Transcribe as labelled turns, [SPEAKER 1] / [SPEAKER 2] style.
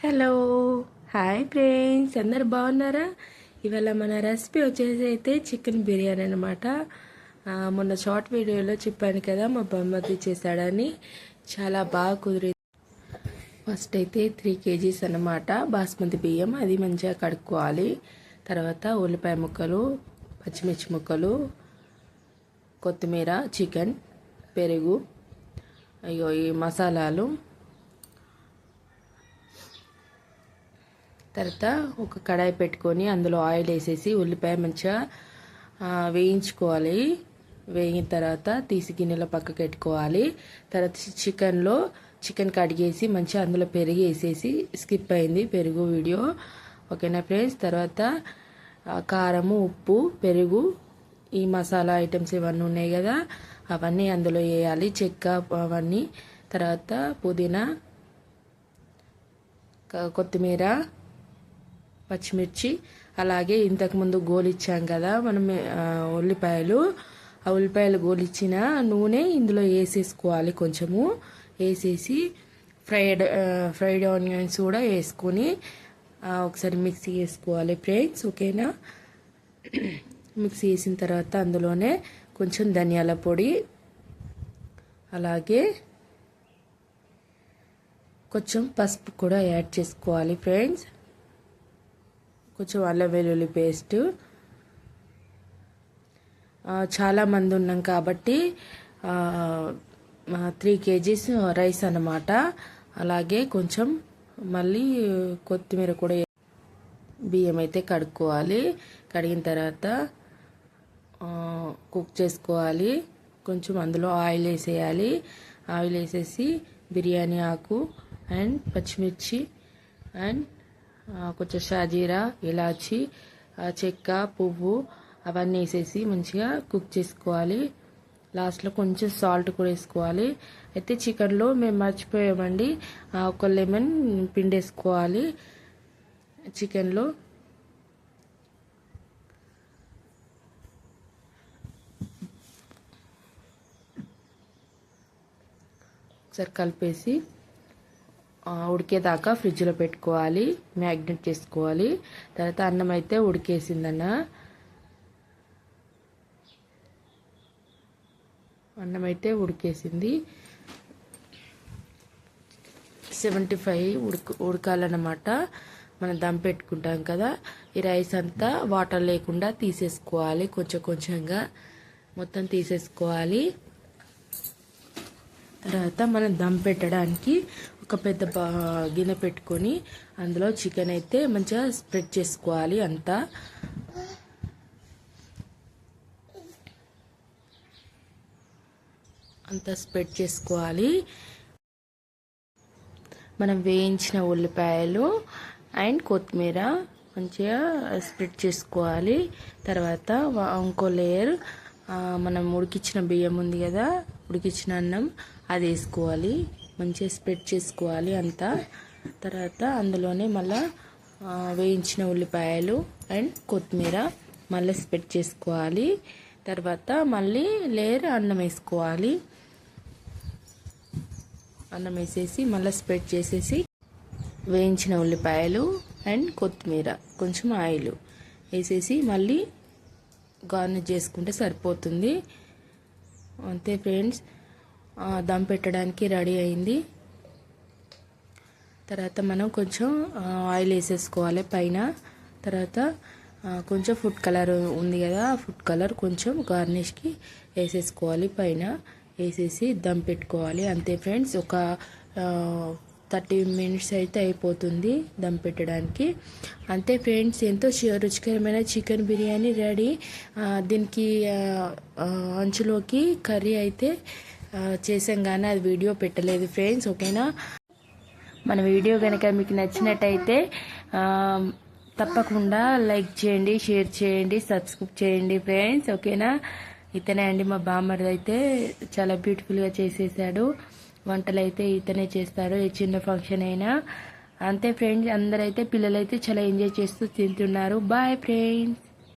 [SPEAKER 1] Hello hi friends, అందరు బాగున్నారా? ఇవాళ మన రెసిపీ వచ్చేసి అయితే చికెన్ బిర్యానీ అనమాట. మొన్న షార్ట్ వీడియోలో చెప్పాను కదా మా బామ్మర్ది చేశాడని. చాలా బాగా కుదిరింది. ఫస్ట్ అయితే 3 kgs అనమాట బాస్మతి బియ్యం, అది మంచిగా కడుక్కోవాలి. తర్వాత ఉల్లిపాయ ముక్కలు, పచ్చిమిర్చి ముక్కలు, కొత్తిమీర, చికెన్, పెరుగు, అయ్యో ఈ మసాలాలు. తర్వాత ఒక కడాయి పెట్టుకొని అందులో ఆయిల్ వేసేసి ఉల్లిపాయ మంచిగా వేయించుకోవాలి. వేగిన తర్వాత తీసి గిన్నెలో పక్కకు పెట్టుకోవాలి. తర్వాత చికెన్ కడిగేసి మంచిగా అందులో పెరుగు వేసేసి, స్కిప్ అయింది పెరుగు వీడియో, ఓకేనా ఫ్రెండ్స్. తర్వాత కారము, ఉప్పు, పెరుగు, ఈ మసాలా ఐటమ్స్ ఇవన్నీ ఉన్నాయి కదా, అవన్నీ అందులో వేయాలి, చెక్క అవన్నీ. తర్వాత పుదీనా, కొత్తిమీర, పచ్చిమిర్చి, అలాగే ఇంతకుముందు గోలిచ్చాం కదా మనం ఉల్లిపాయలు, ఆ ఉల్లిపాయలు గోలిచ్చిన నూనె ఇందులో వేసేసుకోవాలి. కొంచెము వేసేసి ఫ్రైడ్ ఆనియన్స్ కూడా వేసుకొని ఒకసారి మిక్సీ వేసుకోవాలి ఫ్రెండ్స్, ఓకేనా. మిక్సీ వేసిన తర్వాత అందులోనే కొంచెం ధనియాల పొడి, అలాగే కొంచెం పసుపు కూడా యాడ్ చేసుకోవాలి ఫ్రెండ్స్. కొంచెం అల్లం వెల్లుల్లి పేస్ట్. చాలామంది ఉన్నాం కాబట్టి 3 kgs రైస్ అన్నమాట. అలాగే కొంచెం మళ్ళీ కొత్తిమీర కూడా. బియ్యం అయితే కడుక్కోవాలి. కడిగిన తర్వాత కుక్ చేసుకోవాలి. కొంచెం అందులో ఆయిల్ వేసేయాలి. ఆయిల్ వేసేసి బిర్యానీ ఆకు అండ్ పచ్చిమిర్చి అండ్ కొంచెం షాజీరా, ఇలాచి, చెక్క, పువ్వు అవన్నీ వేసేసి మంచిగా కుక్ చేసుకోవాలి. లాస్ట్లో కొంచెం సాల్ట్ కూడా వేసుకోవాలి. అయితే చికెన్లో మేము మర్చిపోయామండి, ఒక లెమన్ పిండేసుకోవాలి చికెన్లో. ఒకసారి కలిపేసి ఉడికేదాకా ఫ్రిడ్జ్లో పెట్టుకోవాలి, మ్యాగ్నెట్ చేసుకోవాలి. తర్వాత అన్నం అయితే ఉడికేసిందన్న, అన్నం అయితే ఉడికేసింది. 75 ఉడకాలన్నమాట. మనం దమ్ పెట్టుకుంటాం కదా, ఈ రైస్ అంతా వాటర్ లేకుండా తీసేసుకోవాలి. కొంచెం కొంచెంగా మొత్తం తీసేసుకోవాలి. తర్వాత మనం దమ్ పెట్టడానికి ఒక పెద్ద గిన్నె పెట్టుకొని అందులో చికెన్ అయితే మంచిగా స్ప్రెడ్ చేసుకోవాలి. అంతా స్ప్రెడ్ చేసుకోవాలి. మనం వేయించిన ఉల్లిపాయలు అండ్ కొత్తిమీర మంచిగా స్ప్రెడ్ చేసుకోవాలి. తర్వాత ఇంకో లేయర్ మనం ఉడికించిన బియ్యం ఉంది కదా, ఉడికించిన అన్నం, అది వేసుకోవాలి. మంచిగా స్ప్రెడ్ చేసుకోవాలి అంతా. తర్వాత అందులోనే మళ్ళీ వేయించిన ఉల్లిపాయలు అండ్ కొత్తిమీర మళ్ళీ స్ప్రెడ్ చేసుకోవాలి. తర్వాత మళ్ళీ లేయర్ అన్నం వేసుకోవాలి. అన్నం వేసేసి మళ్ళీ స్ప్రెడ్ చేసేసి వేయించిన ఉల్లిపాయలు అండ్ కొత్తిమీర, కొంచెం ఆయిల్ వేసేసి మళ్ళీ గార్నిష్ చేసుకుంటే సరిపోతుంది. అంతే ఫ్రెండ్స్, దమ్ పెట్టడానికి రెడీ అయింది. తర్వాత మనం కొంచెం ఆయిల్ వేసేసుకోవాలి పైన. తర్వాత కొంచెం ఫుడ్ కలర్ ఉంది కదా, ఫుడ్ కలర్ కొంచెం గార్నిష్కి వేసేసుకోవాలి. పైన వేసేసి దమ్ పెట్టుకోవాలి. అంతే ఫ్రెండ్స్, ఒక 30 minutes అయితే అయిపోతుంది దమ్ పెట్టడానికి. అంతే ఫ్రెండ్స్, ఎంతో రుచికరమైన చికెన్ బిర్యానీ రెడీ. దీనికి అంచులోకి కర్రీ అయితే చేసాం కానీ అది వీడియో పెట్టలేదు ఫ్రెండ్స్, ఓకేనా. మన వీడియో కనుక మీకు నచ్చినట్టయితే తప్పకుండా లైక్ చేయండి, షేర్ చేయండి, సబ్స్క్రైబ్ చేయండి ఫ్రెండ్స్, ఓకేనా. ఇతనే అండి మా బామ్మర్ది, అయితే చాలా బ్యూటిఫుల్గా చేసేసాడు. వంటలు అయితే ఇతనే చేస్తాడు, ఏ చిన్న ఫంక్షన్ అయినా. అంతే ఫ్రెండ్స్, అందరైతే పిల్లలైతే చాలా ఎంజాయ్ చేస్తూ తింటున్నారు. Bye friends.